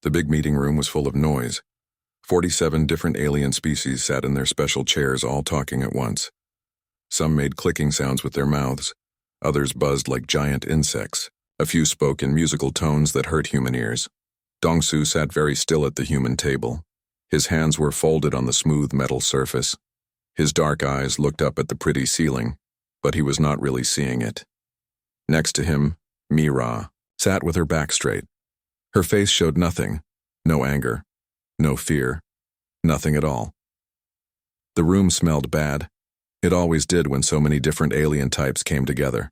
The big meeting room was full of noise. 47 different alien species sat in their special chairs, all talking at once. Some made clicking sounds with their mouths. Others buzzed like giant insects. A few spoke in musical tones that hurt human ears. Dongsu sat very still at the human table. His hands were folded on the smooth metal surface. His dark eyes looked up at the pretty ceiling, but he was not really seeing it. Next to him, Mira sat with her back straight. Her face showed nothing, no anger, no fear, nothing at all. The room smelled bad. It always did when so many different alien types came together.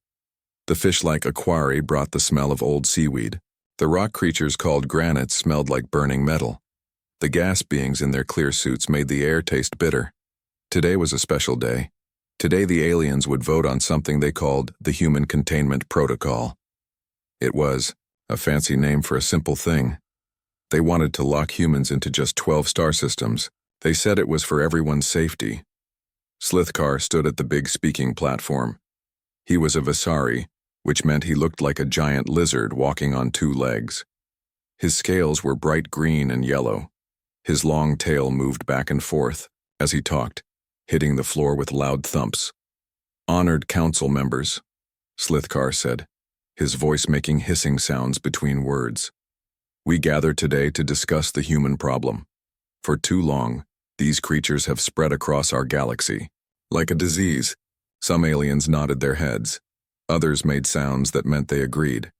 The fish-like aquari brought the smell of old seaweed. The rock creatures called granites smelled like burning metal. The gas beings in their clear suits made the air taste bitter. Today was a special day. Today the aliens would vote on something they called the Human Containment Protocol. It was a fancy name for a simple thing. They wanted to lock humans into just 12 star systems. They said it was for everyone's safety. Slithkar stood at the big speaking platform. He was a Vasari, which meant he looked like a giant lizard walking on 2 legs. His scales were bright green and yellow. His long tail moved back and forth as he talked, hitting the floor with loud thumps. "Honored council members," Slithkar said, his voice making hissing sounds between words. "We gather today to discuss the human problem. For too long, these creatures have spread across our galaxy. Like a disease, some aliens nodded their heads. Others made sounds that meant they agreed.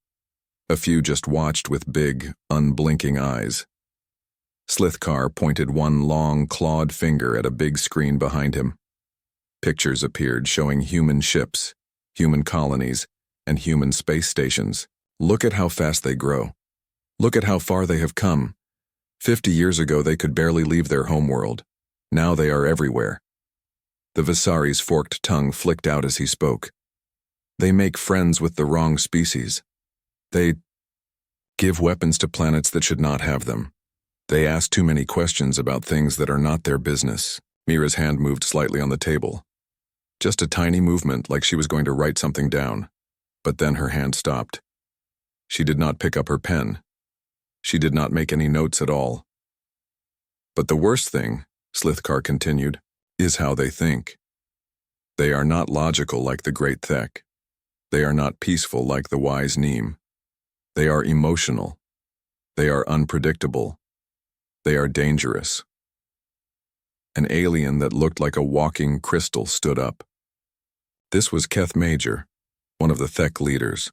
A few just watched with big, unblinking eyes. Slithkar pointed one long, clawed finger at a big screen behind him. Pictures appeared showing human ships, human colonies, and human space stations. Look at how fast they grow. Look at how far they have come. 50 years ago they could barely leave their homeworld. Now they are everywhere." The Vasari's forked tongue flicked out as he spoke. "They make friends with the wrong species. They give weapons to planets that should not have them. They ask too many questions about things that are not their business." Mira's hand moved slightly on the table. Just a tiny movement, like she was going to write something down. But then her hand stopped. She did not pick up her pen. She did not make any notes at all. "But the worst thing," Slithkar continued, "is how they think. They are not logical like the Great Thek. They are not peaceful like the wise Neem. They are emotional. They are unpredictable. They are dangerous." An alien that looked like a walking crystal stood up. This was Keth Major, one of the Thek leaders.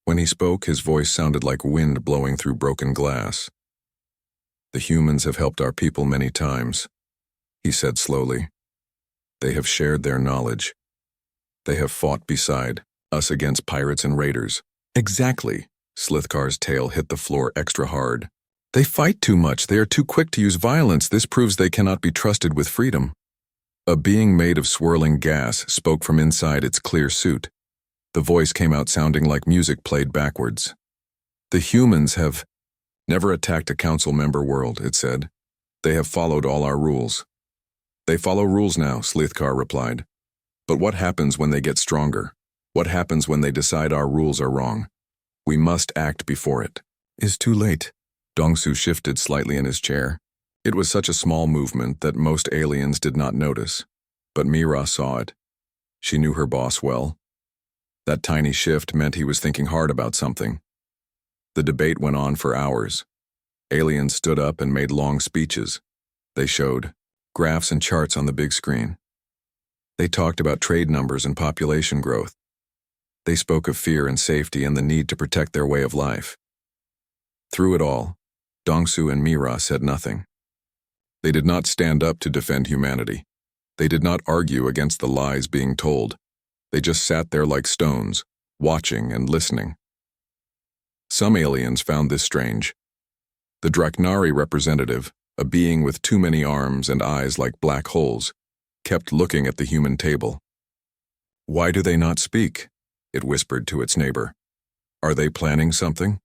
When he spoke, his voice sounded like wind blowing through broken glass. "The humans have helped our people many times," he said slowly. "They have shared their knowledge. They have fought beside us against pirates and raiders." "Exactly." Slithkar's tail hit the floor extra hard. "They fight too much. They are too quick to use violence. This proves they cannot be trusted with freedom." A being made of swirling gas spoke from inside its clear suit. The voice came out sounding like music played backwards. "The humans have never attacked a council member world," it said. "They have followed all our rules." "They follow rules now," Slithkar replied. "But what happens when they get stronger? What happens when they decide our rules are wrong? We must act before it is too late." Dongsu shifted slightly in his chair. It was such a small movement that most aliens did not notice. But Mira saw it. She knew her boss well. That tiny shift meant he was thinking hard about something. The debate went on for hours. Aliens stood up and made long speeches. They showed graphs and charts on the big screen. They talked about trade numbers and population growth. They spoke of fear and safety and the need to protect their way of life. Through it all, Dongsu and Mira said nothing. They did not stand up to defend humanity. They did not argue against the lies being told. They just sat there like stones, watching and listening. Some aliens found this strange. The Draknari representative, a being with too many arms and eyes like black holes, kept looking at the human table. "Why do they not speak?" it whispered to its neighbor. "Are they planning something?"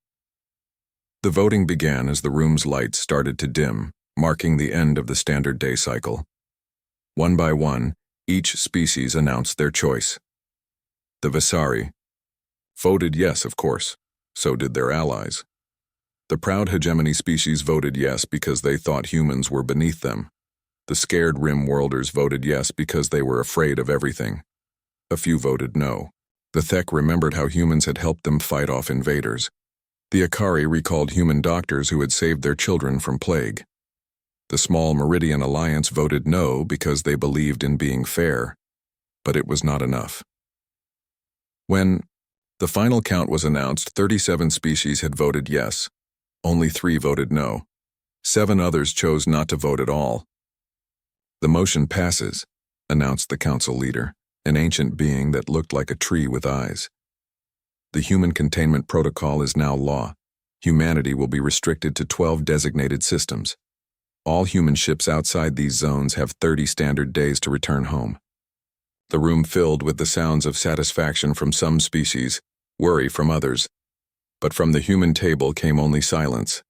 The voting began as the room's lights started to dim, marking the end of the standard day cycle. One by one, each species announced their choice. The Vasari voted yes, of course. So did their allies. The proud hegemony species voted yes because they thought humans were beneath them. The scared Rim-worlders voted yes because they were afraid of everything. A few voted no. The Thek remembered how humans had helped them fight off invaders. The Akari recalled human doctors who had saved their children from plague. The small Meridian Alliance voted no because they believed in being fair. But it was not enough. When the final count was announced, 37 species had voted yes. Only 3 voted no. 7 others chose not to vote at all. "The motion passes," announced the council leader, an ancient being that looked like a tree with eyes. "The human containment protocol is now law. Humanity will be restricted to 12 designated systems. All human ships outside these zones have 30 standard days to return home." The room filled with the sounds of satisfaction from some species, worry from others. But from the human table came only silence.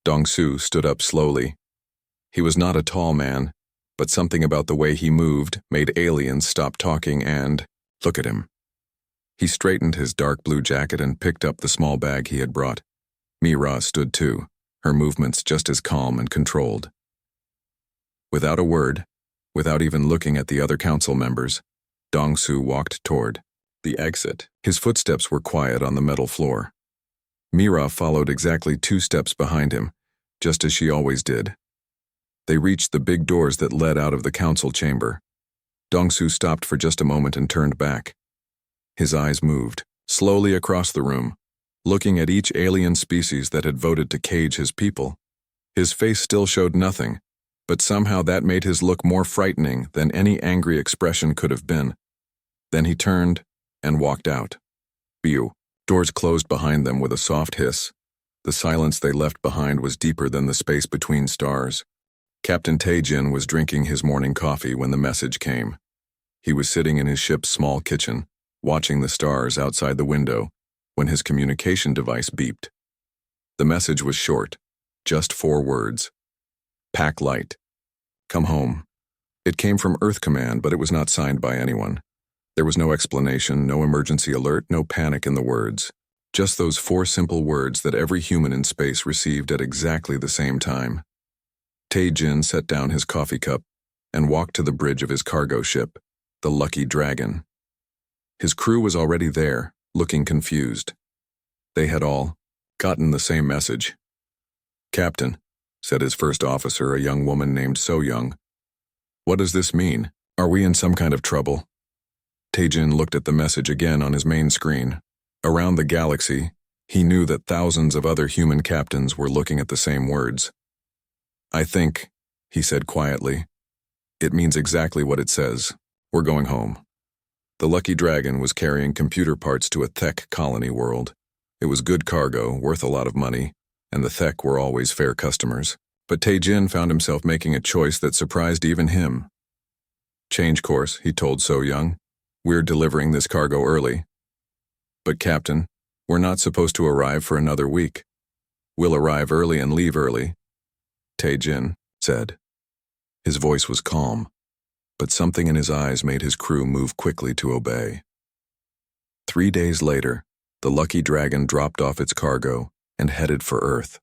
Dong-Su stood up slowly. He was not a tall man, but something about the way he moved made aliens stop talking and look at him. He straightened his dark blue jacket and picked up the small bag he had brought. Mira stood too, her movements just as calm and controlled. Without a word, without even looking at the other council members, Dong-Su walked toward the exit. His footsteps were quiet on the metal floor. Mira followed exactly 2 steps behind him, just as she always did. They reached the big doors that led out of the council chamber. Dong-Su stopped for just a moment and turned back. His eyes moved, slowly across the room, looking at each alien species that had voted to cage his people. His face still showed nothing, but somehow that made his look more frightening than any angry expression could have been. Then he turned and walked out. Biu. Doors closed behind them with a soft hiss. The silence they left behind was deeper than the space between stars. Captain Tae-jin was drinking his morning coffee when the message came. He was sitting in his ship's small kitchen, watching the stars outside the window, when his communication device beeped. The message was short, just 4 words. "Pack light. Come home." It came from Earth Command, but it was not signed by anyone. There was no explanation, no emergency alert, no panic in the words. Just those 4 simple words that every human in space received at exactly the same time. Tae-jin set down his coffee cup and walked to the bridge of his cargo ship, the Lucky Dragon. His crew was already there, looking confused. They had all gotten the same message. "Captain," said his first officer, a young woman named So-young. "What does this mean? Are we in some kind of trouble?" Tae-jin looked at the message again on his main screen. Around the galaxy, he knew that thousands of other human captains were looking at the same words. "I think," he said quietly, "it means exactly what it says. We're going home." The Lucky Dragon was carrying computer parts to a Thek colony world. It was good cargo, worth a lot of money, and the Thek were always fair customers. But Tae-jin found himself making a choice that surprised even him. "Change course," he told So-young. "We're delivering this cargo early." "But Captain, we're not supposed to arrive for another week." "We'll arrive early and leave early," Tae-jin said. His voice was calm, but something in his eyes made his crew move quickly to obey. 3 days later, the Lucky Dragon dropped off its cargo and headed for Earth.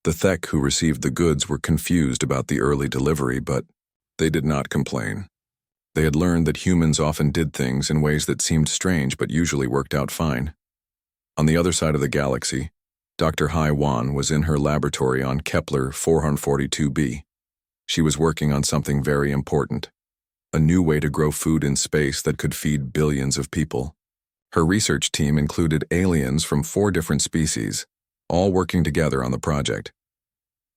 The Thek who received the goods were confused about the early delivery, but they did not complain. They had learned that humans often did things in ways that seemed strange but usually worked out fine. On the other side of the galaxy, Dr. Hai Wan was in her laboratory on Kepler 442b. She was working on something very important, a new way to grow food in space that could feed billions of people. Her research team included aliens from 4 different species, all working together on the project.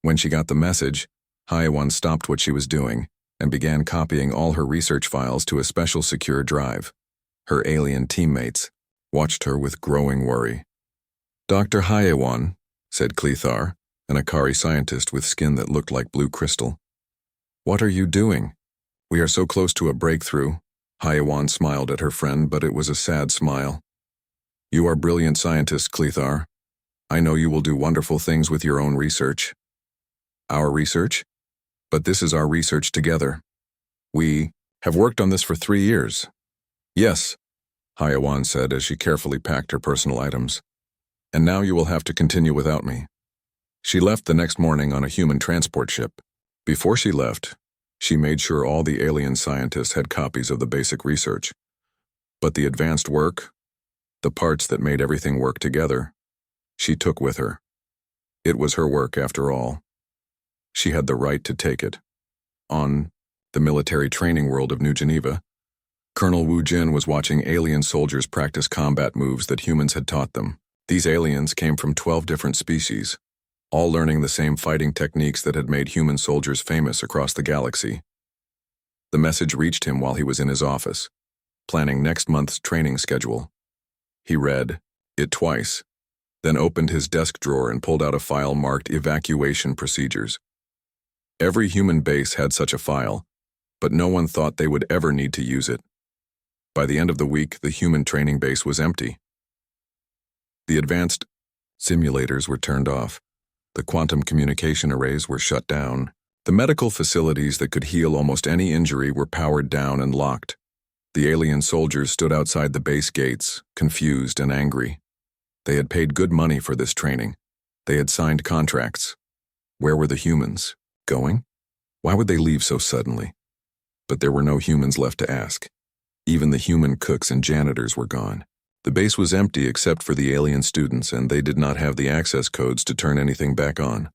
When she got the message, Hai Wan stopped what she was doing and began copying all her research files to a special secure drive. Her alien teammates watched her with growing worry. "Dr. Hai Wan," said Clethar, an Akari scientist with skin that looked like blue crystal. "What are you doing? We are so close to a breakthrough." Hai Wan smiled at her friend, but it was a sad smile. "You are brilliant scientist, Clethar. I know you will do wonderful things with your own research." "Our research? But this is our research together. We have worked on this for 3 years." "Yes," Hai Wan said as she carefully packed her personal items. And now you will have to continue without me." She left the next morning on a human transport ship. Before she left, she made sure all the alien scientists had copies of the basic research. But the advanced work, the parts that made everything work together, she took with her. It was her work, after all. She had the right to take it. On the military training world of New Geneva, Colonel Wu Jin was watching alien soldiers practice combat moves that humans had taught them. These aliens came from 12 different species, all learning the same fighting techniques that had made human soldiers famous across the galaxy. The message reached him while he was in his office, planning next month's training schedule. He read it twice, then opened his desk drawer and pulled out a file marked Evacuation Procedures. Every human base had such a file, but no one thought they would ever need to use it. By the end of the week, the human training base was empty. The advanced simulators were turned off. The quantum communication arrays were shut down. The medical facilities that could heal almost any injury were powered down and locked. The alien soldiers stood outside the base gates, confused and angry. They had paid good money for this training. They had signed contracts. Where were the humans? Going? Why would they leave so suddenly? But there were no humans left to ask. Even the human cooks and janitors were gone. The base was empty except for the alien students, and they did not have the access codes to turn anything back on.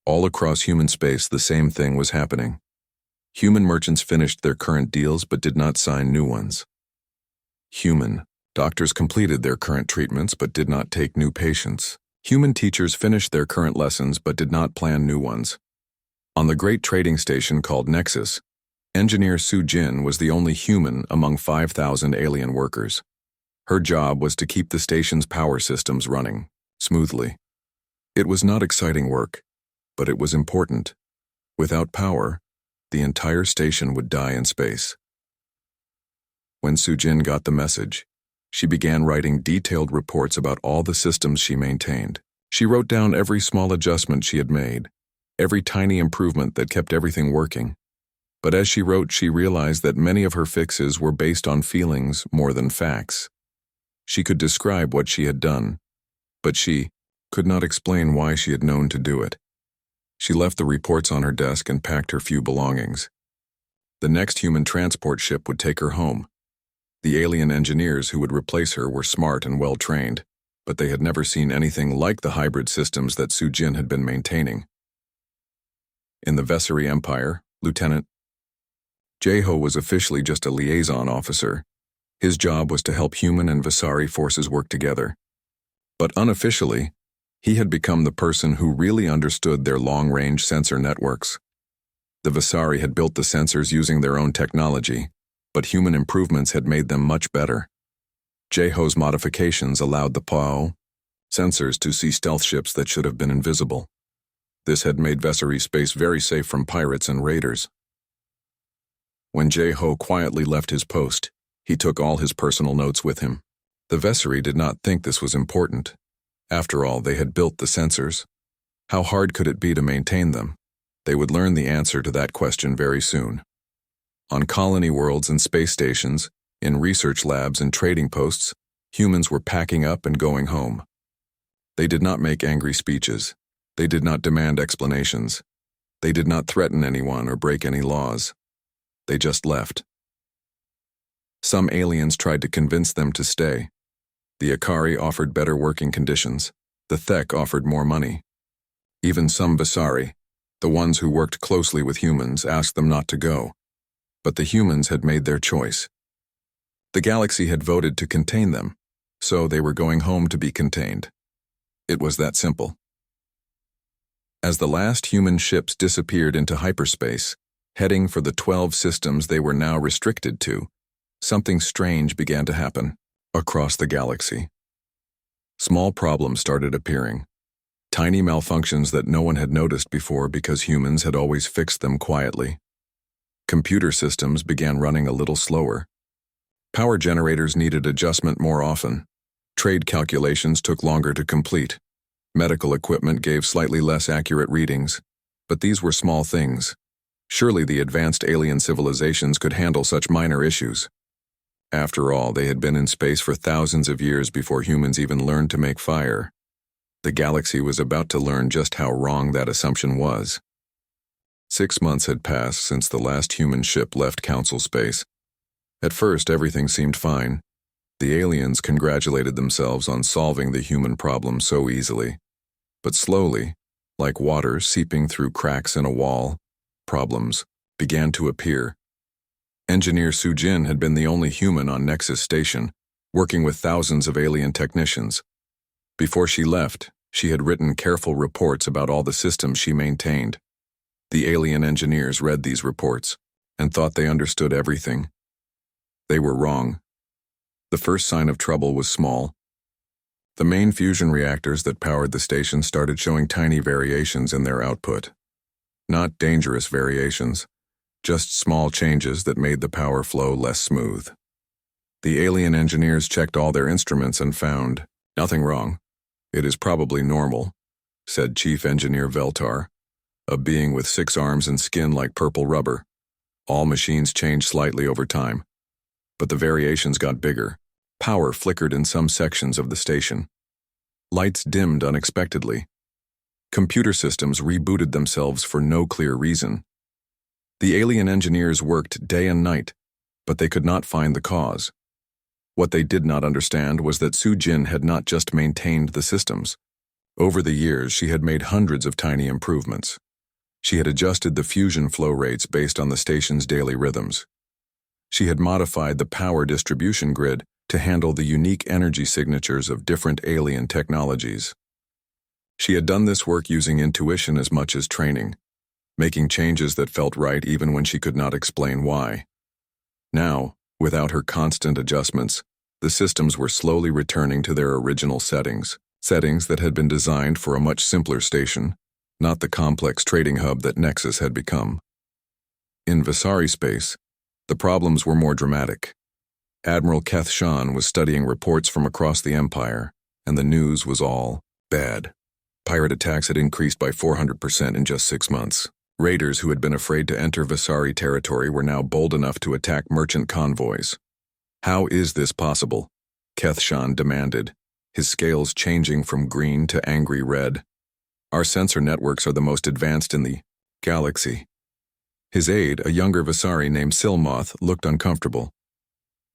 All across human space, the same thing was happening. Human merchants finished their current deals but did not sign new ones. Human doctors completed their current treatments but did not take new patients. Human teachers finished their current lessons but did not plan new ones. On the great trading station called Nexus, engineer Su Jin was the only human among 5,000 alien workers. Her job was to keep the station's power systems running smoothly. It was not exciting work, but it was important. Without power, the entire station would die in space. When Su Jin got the message, she began writing detailed reports about all the systems she maintained. She wrote down every small adjustment she had made, every tiny improvement that kept everything working. But as she wrote, she realized that many of her fixes were based on feelings more than facts. She could describe what she had done, but she could not explain why she had known to do it. She left the reports on her desk and packed her few belongings. The next human transport ship would take her home. The alien engineers who would replace her were smart and well-trained, but they had never seen anything like the hybrid systems that Su Jin had been maintaining. In the Vessery Empire, Lieutenant Jeho was officially just a liaison officer. His job was to help human and Vesari forces work together. But unofficially, he had become the person who really understood their long-range sensor networks. The Vesari had built the sensors using their own technology, but human improvements had made them much better. Jeho's modifications allowed the PAO sensors to see stealth ships that should have been invisible. This had made Vessery space very safe from pirates and raiders. When Jeho quietly left his post, he took all his personal notes with him. The Vessery did not think this was important. After all, they had built the sensors. How hard could it be to maintain them? They would learn the answer to that question very soon. On colony worlds and space stations, in research labs and trading posts, humans were packing up and going home. They did not make angry speeches. They did not demand explanations. They did not threaten anyone or break any laws. They just left. Some aliens tried to convince them to stay. The Akari offered better working conditions. The Thek offered more money. Even some Vesari, the ones who worked closely with humans, asked them not to go. But the humans had made their choice. The galaxy had voted to contain them, so they were going home to be contained. It was that simple. As the last human ships disappeared into hyperspace, heading for the 12 systems they were now restricted to, something strange began to happen across the galaxy. Small problems started appearing. Tiny malfunctions that no one had noticed before because humans had always fixed them quietly. Computer systems began running a little slower. Power generators needed adjustment more often. Trade calculations took longer to complete. Medical equipment gave slightly less accurate readings. But these were small things. Surely the advanced alien civilizations could handle such minor issues. After all, they had been in space for thousands of years before humans even learned to make fire. The galaxy was about to learn just how wrong that assumption was. 6 months had passed since the last human ship left Council space. At first, everything seemed fine. The aliens congratulated themselves on solving the human problem so easily. But slowly, like water seeping through cracks in a wall, problems began to appear. Engineer Sujin had been the only human on Nexus Station, working with thousands of alien technicians. Before she left, she had written careful reports about all the systems she maintained. The alien engineers read these reports and thought they understood everything. They were wrong. The first sign of trouble was small. The main fusion reactors that powered the station started showing tiny variations in their output. Not dangerous variations, just small changes that made the power flow less smooth. The alien engineers checked all their instruments and found nothing wrong. "It is probably normal," said Chief Engineer Veltar, a being with 6 arms and skin like purple rubber. All machines changed slightly over time. But the variations got bigger. Power flickered in some sections of the station. Lights dimmed unexpectedly. Computer systems rebooted themselves for no clear reason. The alien engineers worked day and night, but they could not find the cause. What they did not understand was that Sujin had not just maintained the systems. Over the years, she had made hundreds of tiny improvements. She had adjusted the fusion flow rates based on the station's daily rhythms. She had modified the power distribution grid to handle the unique energy signatures of different alien technologies. She had done this work using intuition as much as training, making changes that felt right even when she could not explain why. Now, without her constant adjustments, the systems were slowly returning to their original settings that had been designed for a much simpler station, not the complex trading hub that Nexus had become. In Vasari space, the problems were more dramatic. Admiral Keth Shan was studying reports from across the Empire, and the news was all bad. Pirate attacks had increased by 400% in just 6 months. Raiders who had been afraid to enter Vasari territory were now bold enough to attack merchant convoys. "How is this possible?" Keth Shan demanded, his scales changing from green to angry red. "Our sensor networks are the most advanced in the galaxy." His aide, a younger Vasari named Silmoth, looked uncomfortable.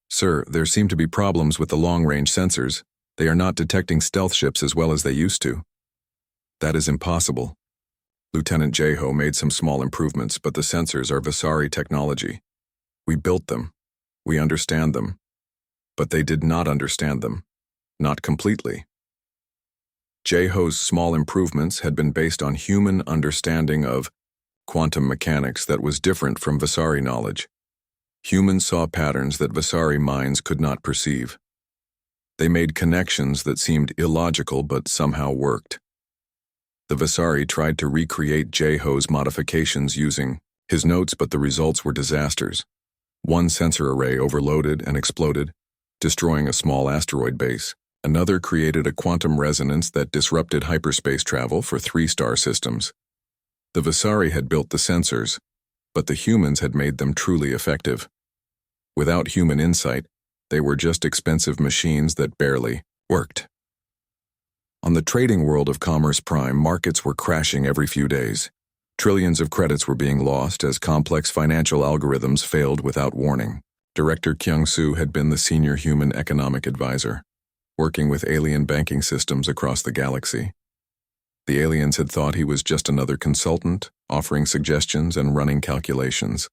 "Sir, there seem to be problems with the long-range sensors. They are not detecting stealth ships as well as they used to." "That is impossible. Lieutenant Jeho made some small improvements, but the sensors are Vasari technology. We built them. We understand them. But they did not understand them. Not completely." Jeho's small improvements had been based on human understanding of quantum mechanics that was different from Vasari knowledge. Humans saw patterns that Vasari minds could not perceive. They made connections that seemed illogical but somehow worked. The Vasari tried to recreate Jeho's modifications using his notes, but the results were disasters. One sensor array overloaded and exploded, destroying a small asteroid base. Another created a quantum resonance that disrupted hyperspace travel for 3 star systems. The Vasari had built the sensors, but the humans had made them truly effective. Without human insight, they were just expensive machines that barely worked. On the trading world of Commerce Prime, markets were crashing every few days. Trillions of credits were being lost as complex financial algorithms failed without warning. Director Kyung-soo had been the senior human economic advisor, working with alien banking systems across the galaxy. The aliens had thought he was just another consultant, offering suggestions and running calculations.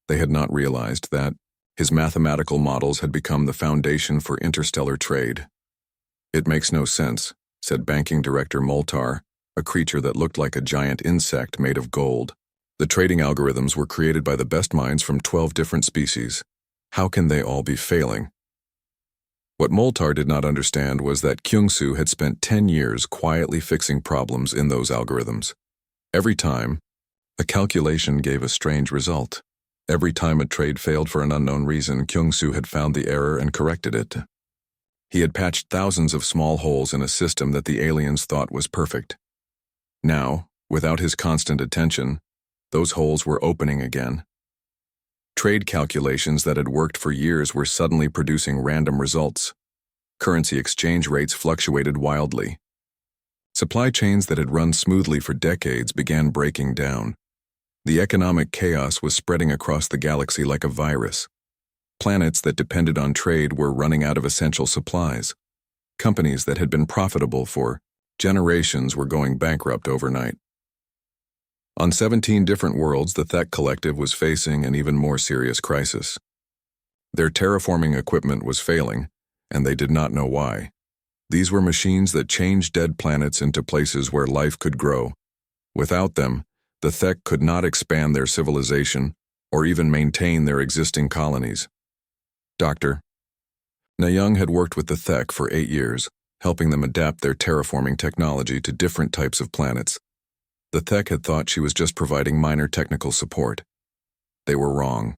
They had not realized that his mathematical models had become the foundation for interstellar trade. "It makes no sense," said Banking Director Moltar, a creature that looked like a giant insect made of gold. "The trading algorithms were created by the best minds from 12 different species. How can they all be failing?" What Moltar did not understand was that Kyung-soo had spent 10 years quietly fixing problems in those algorithms. Every time, a calculation gave a strange result. Every time a trade failed for an unknown reason, Kyung-soo had found the error and corrected it. He had patched thousands of small holes in a system that the aliens thought was perfect. Now, without his constant attention, those holes were opening again. Trade calculations that had worked for years were suddenly producing random results. Currency exchange rates fluctuated wildly. Supply chains that had run smoothly for decades began breaking down. The economic chaos was spreading across the galaxy like a virus. Planets that depended on trade were running out of essential supplies. Companies that had been profitable for generations were going bankrupt overnight. On 17 different worlds, the Thek Collective was facing an even more serious crisis. Their terraforming equipment was failing, and they did not know why. These were machines that changed dead planets into places where life could grow. Without them, the Thek could not expand their civilization or even maintain their existing colonies. Dr. Nayung had worked with the Thek for 8 years, helping them adapt their terraforming technology to different types of planets. The Thek had thought she was just providing minor technical support. They were wrong.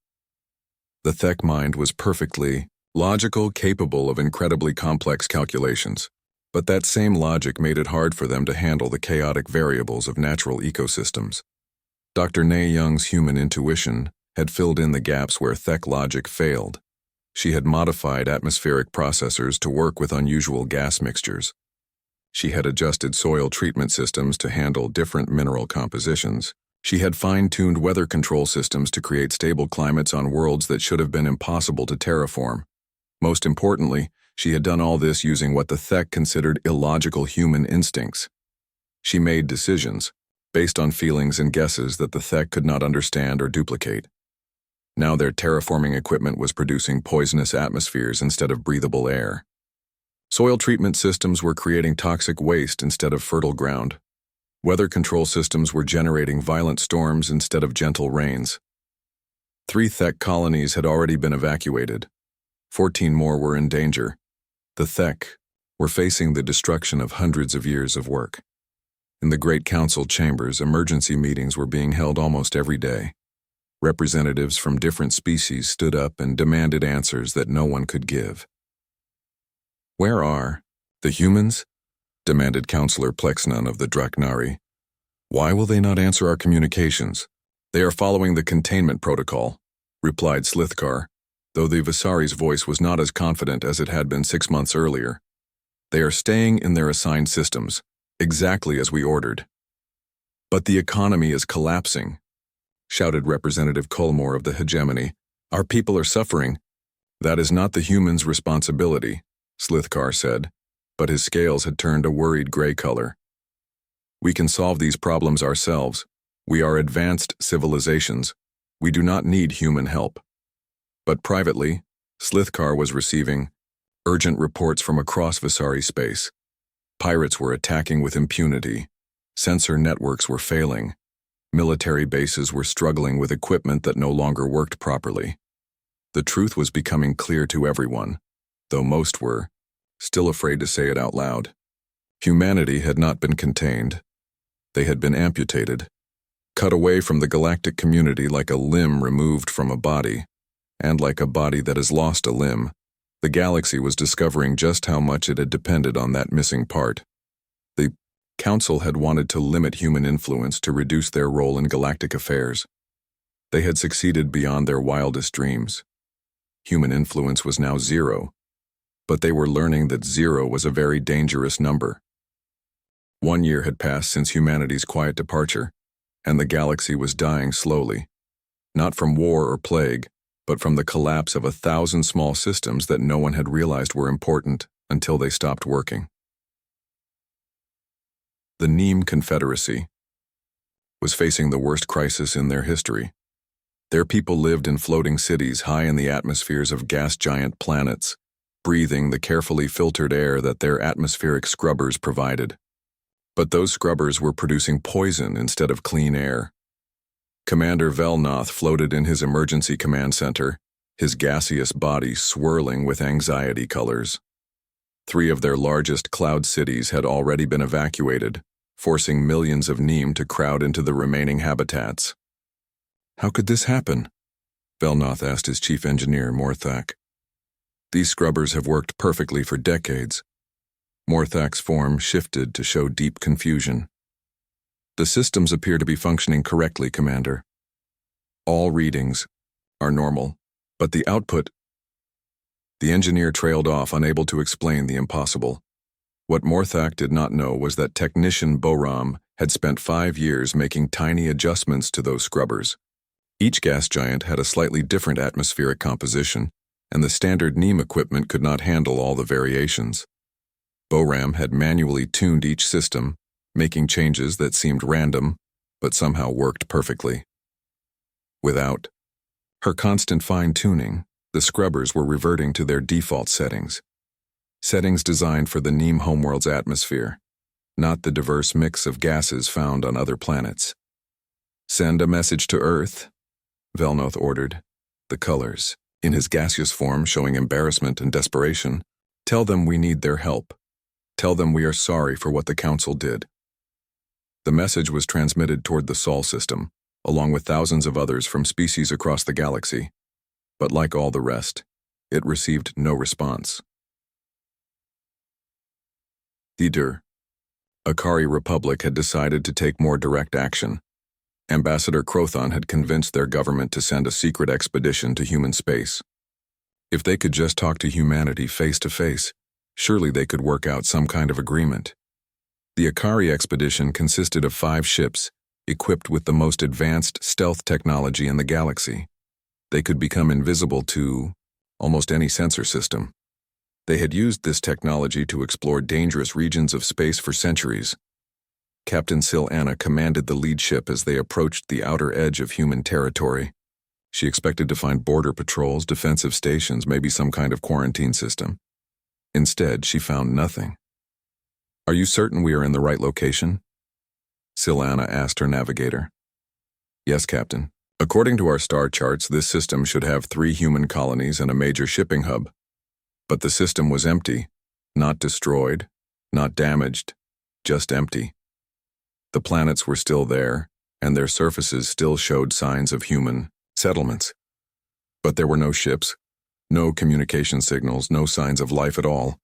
The Thek mind was perfectly logical, capable of incredibly complex calculations, but that same logic made it hard for them to handle the chaotic variables of natural ecosystems. Dr. Nayung's human intuition had filled in the gaps where Thek logic failed. She had modified atmospheric processors to work with unusual gas mixtures. She had adjusted soil treatment systems to handle different mineral compositions. She had fine-tuned weather control systems to create stable climates on worlds that should have been impossible to terraform. Most importantly, she had done all this using what the Thek considered illogical human instincts. She made decisions based on feelings and guesses that the Thek could not understand or duplicate. Now their terraforming equipment was producing poisonous atmospheres instead of breathable air. Soil treatment systems were creating toxic waste instead of fertile ground. Weather control systems were generating violent storms instead of gentle rains. 3 Thek colonies had already been evacuated. 14 more were in danger. The Thek were facing the destruction of hundreds of years of work. In the Great Council chambers, emergency meetings were being held almost every day. Representatives from different species stood up and demanded answers that no one could give. "Where are the humans?" demanded Councillor Plexnon of the Draknari. "Why will they not answer our communications?" "They are following the containment protocol," replied Slithkar, though the Visari's voice was not as confident as it had been 6 months earlier. "They are staying in their assigned systems, exactly as we ordered." "But the economy is collapsing," shouted Representative Colmore of the Hegemony. "Our people are suffering." "That is not the humans' responsibility," Slithkar said, but his scales had turned a worried gray color. "We can solve these problems ourselves. We are advanced civilizations. We do not need human help." But privately, Slithkar was receiving urgent reports from across Visari space. Pirates were attacking with impunity. Sensor networks were failing. Military bases were struggling with equipment that no longer worked properly. The truth was becoming clear to everyone, though most were still afraid to say it out loud. Humanity had not been contained. They had been amputated, cut away from the galactic community like a limb removed from a body, and like a body that has lost a limb. The galaxy was discovering just how much it had depended on that missing part. The Council had wanted to limit human influence to reduce their role in galactic affairs. They had succeeded beyond their wildest dreams. Human influence was now 0, but they were learning that 0 was a very dangerous number. 1 year had passed since humanity's quiet departure, and the galaxy was dying slowly, not from war or plague, but from the collapse of 1,000 small systems that no one had realized were important until they stopped working. The Neem Confederacy was facing the worst crisis in their history. Their people lived in floating cities high in the atmospheres of gas giant planets, breathing the carefully filtered air that their atmospheric scrubbers provided. But those scrubbers were producing poison instead of clean air. Commander Velnoth floated in his emergency command center, his gaseous body swirling with anxiety colors. 3 of their largest cloud cities had already been evacuated, forcing millions of Neem to crowd into the remaining habitats. "How could this happen?" Velnoth asked his chief engineer, Morthak. "These scrubbers have worked perfectly for decades." Morthak's form shifted to show deep confusion. "The systems appear to be functioning correctly, Commander. All readings are normal, but the output..." The engineer trailed off, unable to explain the impossible. What Morthak did not know was that technician Boram had spent 5 years making tiny adjustments to those scrubbers. Each gas giant had a slightly different atmospheric composition, and the standard NEEM equipment could not handle all the variations. Boram had manually tuned each system, making changes that seemed random, but somehow worked perfectly. Without her constant fine-tuning, the scrubbers were reverting to their default settings. Settings designed for the NEEM homeworld's atmosphere, not the diverse mix of gases found on other planets. "Send a message to Earth," Velnoth ordered, the colors, in his gaseous form showing embarrassment and desperation. "Tell them we need their help. Tell them we are sorry for what the Council did." The message was transmitted toward the Sol system, along with thousands of others from species across the galaxy. But like all the rest, it received no response. The Akari Republic had decided to take more direct action. Ambassador Crothon had convinced their government to send a secret expedition to human space. If they could just talk to humanity face to face, surely they could work out some kind of agreement. The Akari expedition consisted of 5 ships, equipped with the most advanced stealth technology in the galaxy. They could become invisible to almost any sensor system. They had used this technology to explore dangerous regions of space for centuries. Captain Sil-Anna commanded the lead ship as they approached the outer edge of human territory. She expected to find border patrols, defensive stations, maybe some kind of quarantine system. Instead, she found nothing. "Are you certain we are in the right location?" Sil-Anna asked her navigator. "Yes, Captain. According to our star charts, this system should have 3 human colonies and a major shipping hub. But the system was empty, not destroyed, not damaged, just empty. The planets were still there, and their surfaces still showed signs of human settlements. But there were no ships, no communication signals, no signs of life at all.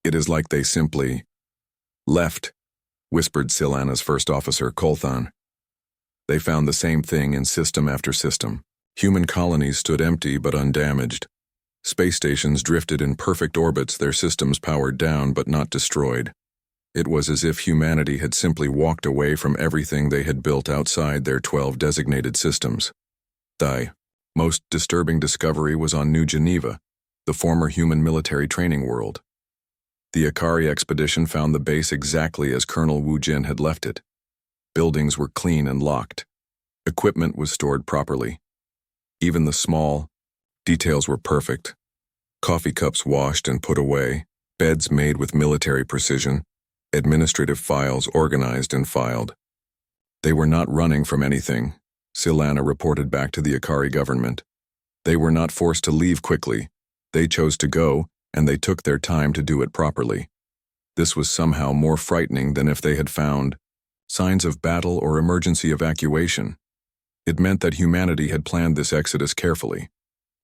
It is like they simply left," whispered Sil-Anna's first officer, Kolthan. They found the same thing in system after system. Human colonies stood empty but undamaged. Space stations drifted in perfect orbits, their systems powered down but not destroyed. It was as if humanity had simply walked away from everything they had built outside their 12 designated systems. The most disturbing discovery was on New Geneva, the former human military training world. The Akari expedition found the base exactly as Colonel Wu Jin had left it. Buildings were clean and locked. Equipment was stored properly. Even the small details were perfect. Coffee cups washed and put away, beds made with military precision, administrative files organized and filed. They were not running from anything, Sil-Anna reported back to the Akari government. They were not forced to leave quickly. They chose to go, and they took their time to do it properly. This was somehow more frightening than if they had found signs of battle or emergency evacuation. It meant that humanity had planned this exodus carefully.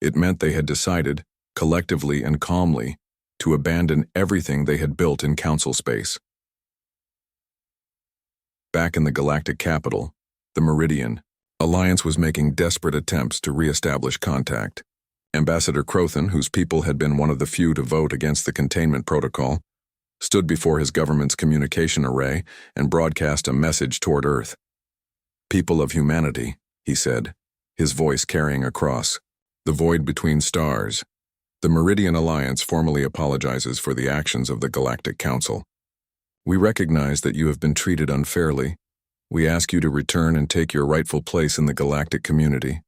It meant they had decided, collectively and calmly, to abandon everything they had built in council space. Back in the galactic capital, the Meridian, Alliance was making desperate attempts to re-establish contact. Ambassador Crothon, whose people had been one of the few to vote against the containment protocol, stood before his government's communication array and broadcast a message toward Earth. "People of humanity," he said, his voice carrying across the void between stars. "The Meridian Alliance formally apologizes for the actions of the Galactic Council. We recognize that you have been treated unfairly. We ask you to return and take your rightful place in the galactic community."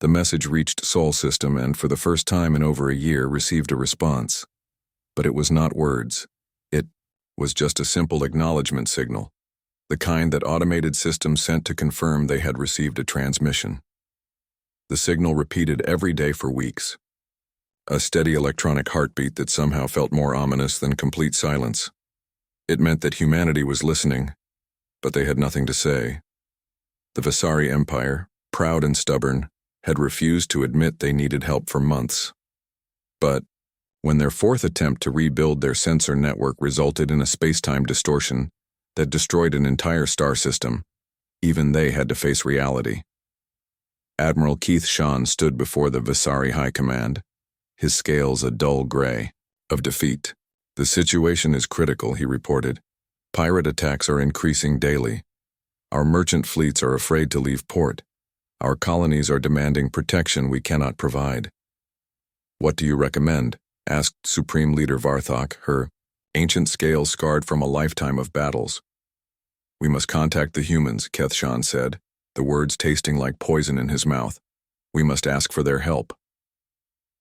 The message reached Sol System and, for the first time in over a year, received a response. But it was not words. It was just a simple acknowledgement signal, the kind that automated systems sent to confirm they had received a transmission. The signal repeated every day for weeks. A steady electronic heartbeat that somehow felt more ominous than complete silence. It meant that humanity was listening, but they had nothing to say. The Visari Empire, proud and stubborn, had refused to admit they needed help for months. But when their 4th attempt to rebuild their sensor network resulted in a space-time distortion that destroyed an entire star system, even they had to face reality. Admiral Keith Sean stood before the Visari High Command, his scales a dull gray, of defeat. The situation is critical, he reported. Pirate attacks are increasing daily. Our merchant fleets are afraid to leave port. Our colonies are demanding protection we cannot provide. What do you recommend? Asked Supreme Leader Varthok, her ancient scales scarred from a lifetime of battles. We must contact the humans, Kethshan said, the words tasting like poison in his mouth. We must ask for their help.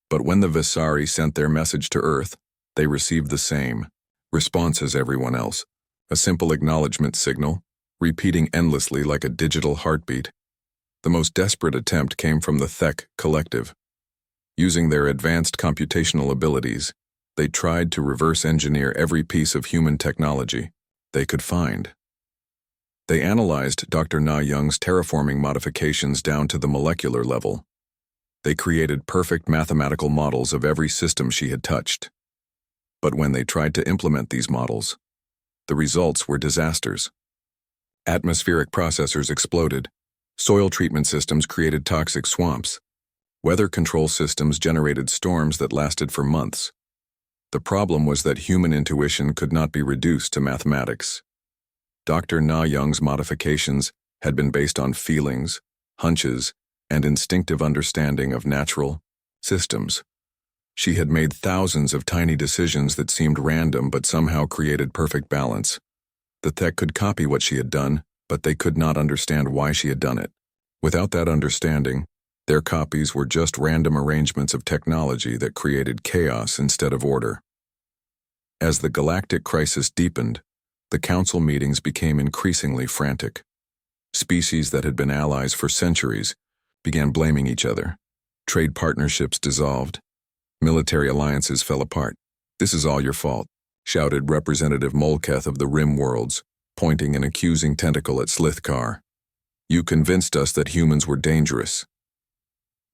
But when the Visari sent their message to Earth, they received the same response as everyone else, a simple acknowledgement signal, repeating endlessly like a digital heartbeat. The most desperate attempt came from the Thek Collective. Using their advanced computational abilities, they tried to reverse engineer every piece of human technology they could find. They analyzed Dr. Na Young's terraforming modifications down to the molecular level. They created perfect mathematical models of every system she had touched. But when they tried to implement these models, the results were disasters. Atmospheric processors exploded. Soil treatment systems created toxic swamps. Weather control systems generated storms that lasted for months. The problem was that human intuition could not be reduced to mathematics. Dr. Na Young's modifications had been based on feelings, hunches, and instinctive understanding of natural systems. She had made thousands of tiny decisions that seemed random but somehow created perfect balance. The Thek could copy what she had done, but they could not understand why she had done it. Without that understanding, their copies were just random arrangements of technology that created chaos instead of order. As the galactic crisis deepened, the council meetings became increasingly frantic. Species that had been allies for centuries began blaming each other. Trade partnerships dissolved. Military alliances fell apart. "This is all your fault," shouted Representative Molketh of the Rim Worlds, pointing an accusing tentacle at Slithkar. "You convinced us that humans were dangerous."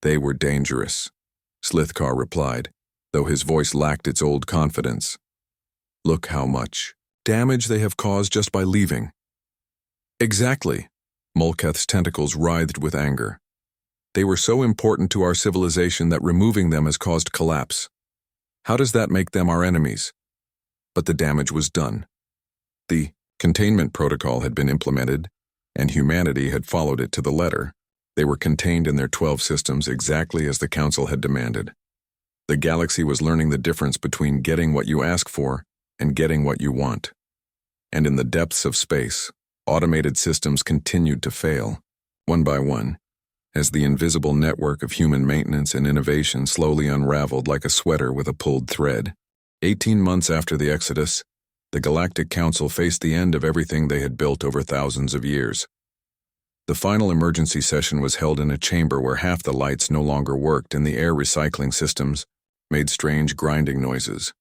"They were dangerous," Slithkar replied, though his voice lacked its old confidence. "Look how much damage they have caused just by leaving." "Exactly." Molketh's tentacles writhed with anger. "They were so important to our civilization that removing them has caused collapse. How does that make them our enemies?" But the damage was done. The containment protocol had been implemented, and humanity had followed it to the letter. They were contained in their 12 systems exactly as the Council had demanded. The galaxy was learning the difference between getting what you ask for and getting what you want. And in the depths of space, automated systems continued to fail, one by one, as the invisible network of human maintenance and innovation slowly unraveled like a sweater with a pulled thread. 18 months after the Exodus, the Galactic Council faced the end of everything they had built over thousands of years. The final emergency session was held in a chamber where half the lights no longer worked and the air recycling systems made strange grinding noises.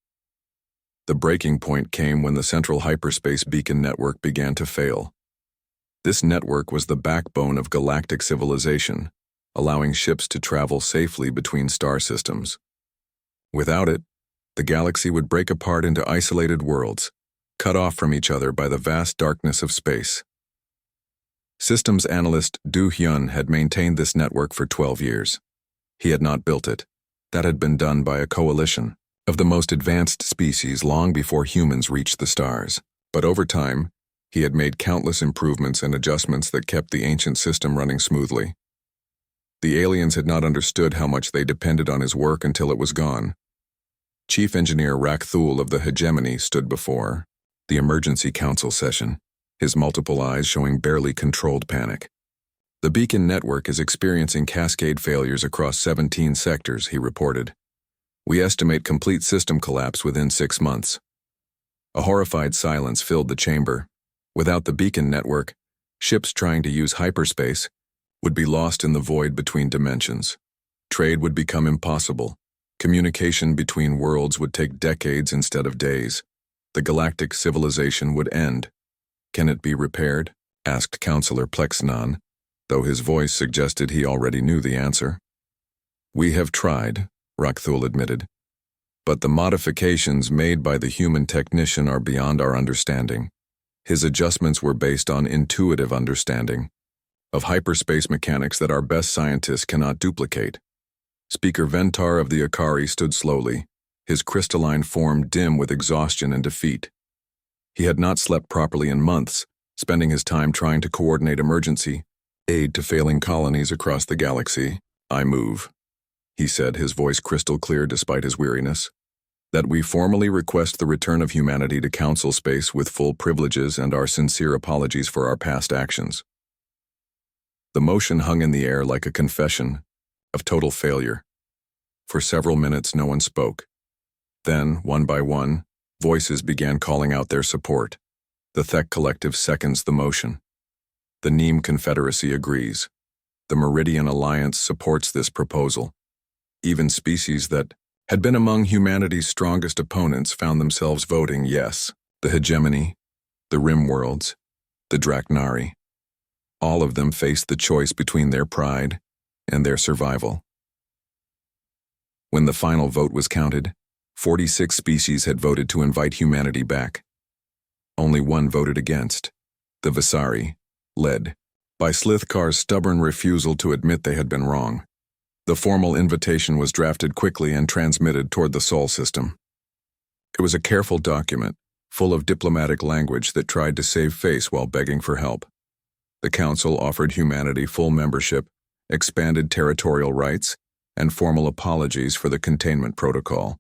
The breaking point came when the central hyperspace beacon network began to fail. This network was the backbone of galactic civilization, allowing ships to travel safely between star systems. Without it, the galaxy would break apart into isolated worlds, cut off from each other by the vast darkness of space. Systems analyst Du Hyun had maintained this network for 12 years. He had not built it. That had been done by a coalition of the most advanced species long before humans reached the stars. But over time, he had made countless improvements and adjustments that kept the ancient system running smoothly. The aliens had not understood how much they depended on his work until it was gone. Chief Engineer Rakthul of the Hegemony stood before the emergency council session, his multiple eyes showing barely controlled panic. "The beacon network is experiencing cascade failures across 17 sectors," he reported. "We estimate complete system collapse within 6 months." A horrified silence filled the chamber. Without the beacon network, ships trying to use hyperspace would be lost in the void between dimensions. Trade would become impossible. Communication between worlds would take decades instead of days. The galactic civilization would end. "Can it be repaired?" asked Counselor Plexnon, though his voice suggested he already knew the answer. "We have tried," Rakthul admitted, "but the modifications made by the human technician are beyond our understanding." His adjustments were based on intuitive understanding of hyperspace mechanics that our best scientists cannot duplicate. Speaker Ventar of the Akari stood slowly, his crystalline form dim with exhaustion and defeat. He had not slept properly in months, spending his time trying to coordinate emergency aid to failing colonies across the galaxy. "I move," he said, his voice crystal clear despite his weariness, "that we formally request the return of humanity to Council space with full privileges and our sincere apologies for our past actions." The motion hung in the air like a confession of total failure. For several minutes, no one spoke. Then, one by one, voices began calling out their support. The Thek Collective seconds the motion. The Neem Confederacy agrees. The Meridian Alliance supports this proposal. Even species that had been among humanity's strongest opponents found themselves voting yes. The Hegemony, the Rim Worlds, the Draknari. All of them faced the choice between their pride and their survival. When the final vote was counted, 46 species had voted to invite humanity back. Only one voted against, the Visari, led by Slithkar's stubborn refusal to admit they had been wrong. The formal invitation was drafted quickly and transmitted toward the Sol system. It was a careful document, full of diplomatic language that tried to save face while begging for help. The Council offered humanity full membership, expanded territorial rights, and formal apologies for the containment protocol.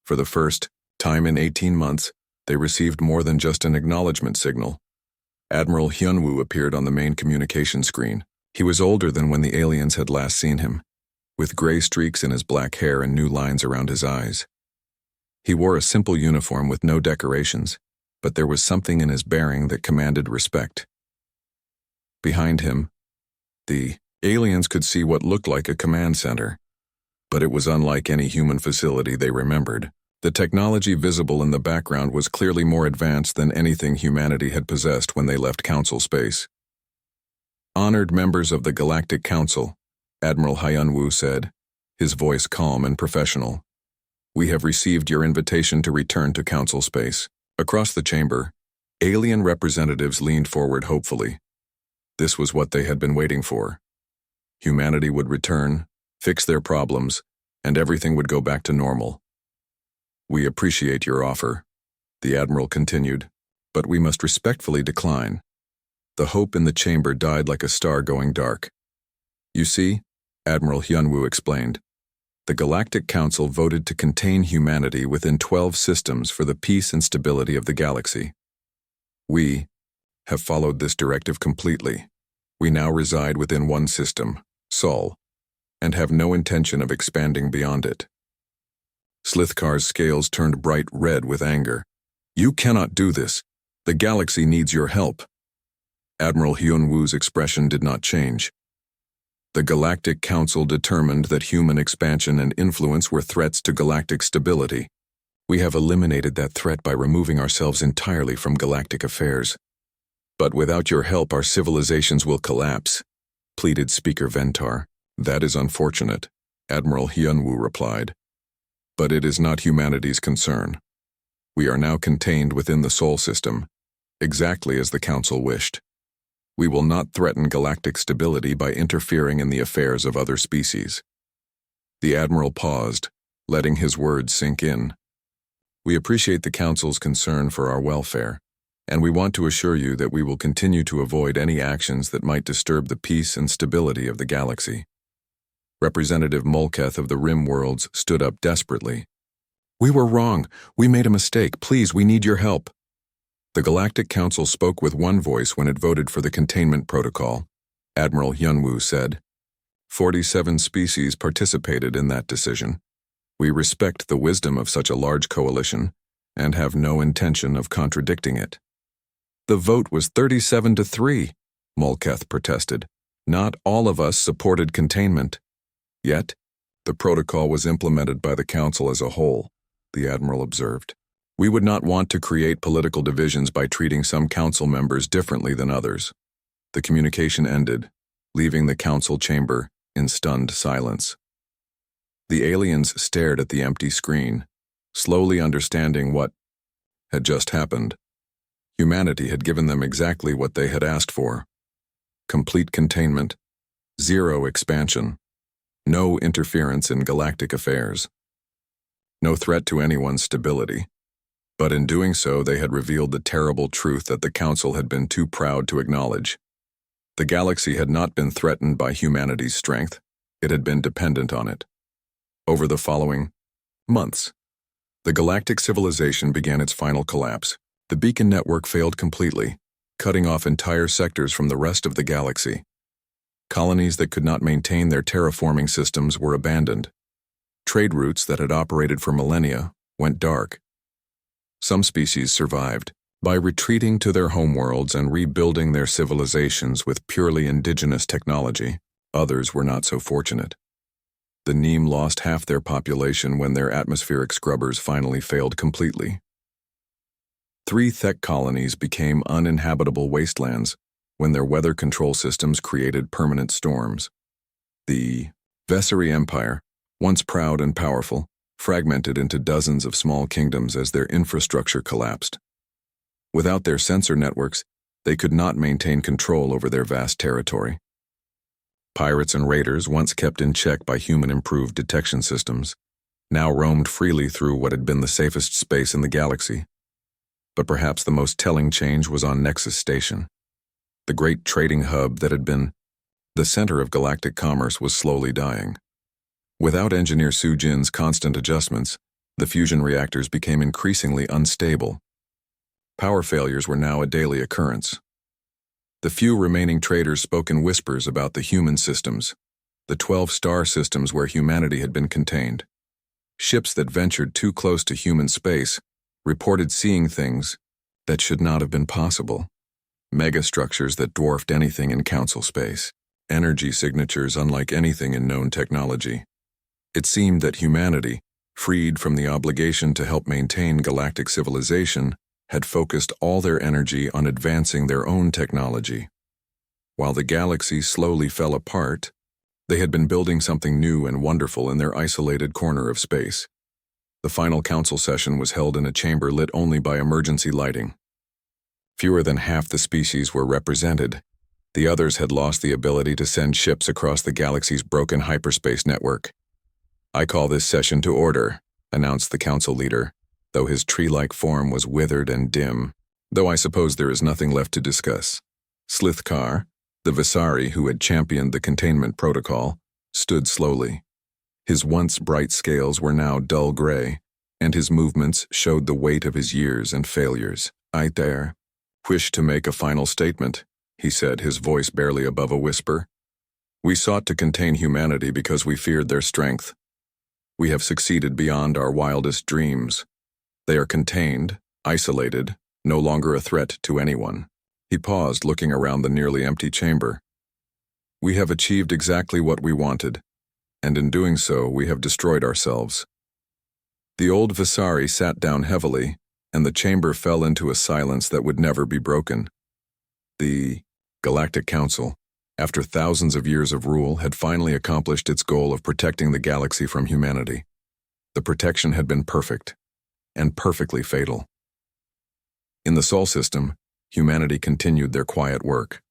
For the first time in 18 months, they received more than just an acknowledgement signal. Admiral Hyunwoo appeared on the main communication screen. He was older than when the aliens had last seen him, with gray streaks in his black hair and new lines around his eyes. He wore a simple uniform with no decorations, but there was something in his bearing that commanded respect. Behind him, the aliens could see what looked like a command center, but it was unlike any human facility they remembered. The technology visible in the background was clearly more advanced than anything humanity had possessed when they left Council space. "Honored members of the Galactic Council," Admiral Hyunwoo said, his voice calm and professional. "We have received your invitation to return to Council space." Across the chamber, alien representatives leaned forward hopefully. This was what they had been waiting for. Humanity would return, fix their problems, and everything would go back to normal. "We appreciate your offer," the Admiral continued, "but we must respectfully decline." The hope in the chamber died like a star going dark. "You see," Admiral Hyunwoo explained, "the Galactic Council voted to contain humanity within 12 systems for the peace and stability of the galaxy. We have followed this directive completely. We now reside within one system, Sol, and have no intention of expanding beyond it." Slithkar's scales turned bright red with anger. "You cannot do this. The galaxy needs your help." Admiral Hyunwoo's expression did not change. "The Galactic Council determined that human expansion and influence were threats to galactic stability. We have eliminated that threat by removing ourselves entirely from galactic affairs. But without your help, our civilizations will collapse," pleaded Speaker Ventar. "That is unfortunate," Admiral Hyunwoo replied. "But it is not humanity's concern. We are now contained within the Sol system, exactly as the Council wished. We will not threaten galactic stability by interfering in the affairs of other species." The Admiral paused, letting his words sink in. "We appreciate the Council's concern for our welfare, and we want to assure you that we will continue to avoid any actions that might disturb the peace and stability of the galaxy." Representative Molketh of the Rim Worlds stood up desperately. "We were wrong. We made a mistake. Please, we need your help." The Galactic Council spoke with one voice when it voted for the containment protocol. Admiral Hyunwoo said, 47 species participated in that decision. We respect the wisdom of such a large coalition and have no intention of contradicting it." "The vote was 37-3, Molketh protested. "Not all of us supported containment." "Yet, the protocol was implemented by the Council as a whole," the Admiral observed. "We would not want to create political divisions by treating some Council members differently than others." The communication ended, leaving the Council chamber in stunned silence. The aliens stared at the empty screen, slowly understanding what had just happened. Humanity had given them exactly what they had asked for: complete containment, zero expansion, no interference in galactic affairs. no threat to anyone's stability. But in doing so, they had revealed the terrible truth that the Council had been too proud to acknowledge. The galaxy had not been threatened by humanity's strength, it had been dependent on it. Over the following months, the galactic civilization began its final collapse. The beacon network failed completely, cutting off entire sectors from the rest of the galaxy. Colonies that could not maintain their terraforming systems were abandoned. Trade routes that had operated for millennia went dark. Some species survived by retreating to their homeworlds and rebuilding their civilizations with purely indigenous technology. Others were not so fortunate. The Neem lost half their population when their atmospheric scrubbers finally failed completely. 3 Thek colonies became uninhabitable wastelands when their weather control systems created permanent storms. The Vessery Empire, once proud and powerful, fragmented into dozens of small kingdoms as their infrastructure collapsed. Without their sensor networks, they could not maintain control over their vast territory. Pirates and raiders, once kept in check by human-improved detection systems, now roamed freely through what had been the safest space in the galaxy. But perhaps the most telling change was on Nexus Station. The great trading hub that had been the center of galactic commerce was slowly dying. Without Engineer Sujin's constant adjustments, the fusion reactors became increasingly unstable. Power failures were now a daily occurrence. The few remaining traders spoke in whispers about the human systems, the 12 star systems where humanity had been contained. Ships that ventured too close to human space reported seeing things that should not have been possible. Megastructures that dwarfed anything in Council space. Energy signatures unlike anything in known technology. It seemed that humanity, freed from the obligation to help maintain galactic civilization, had focused all their energy on advancing their own technology. While the galaxy slowly fell apart, they had been building something new and wonderful in their isolated corner of space. The final council session was held in a chamber lit only by emergency lighting. Fewer than half the species were represented. The others had lost the ability to send ships across the galaxy's broken hyperspace network. "I call this session to order," announced the council leader, though his tree-like form was withered and dim, though I suppose there is nothing left to discuss. Slithkar, the Visari who had championed the containment protocol, stood slowly. His once bright scales were now dull gray, and his movements showed the weight of his years and failures. "I wish to make a final statement," he said, his voice barely above a whisper. "We sought to contain humanity because we feared their strength. We have succeeded beyond our wildest dreams. They are contained, isolated, no longer a threat to anyone." He paused, looking around the nearly empty chamber. "We have achieved exactly what we wanted, and in doing so, we have destroyed ourselves." The old Visari sat down heavily, and the chamber fell into a silence that would never be broken. The Galactic Council, after thousands of years of rule, had finally accomplished its goal of protecting the galaxy from humanity. The protection had been perfect, and perfectly fatal. In the Sol system, humanity continued their quiet work.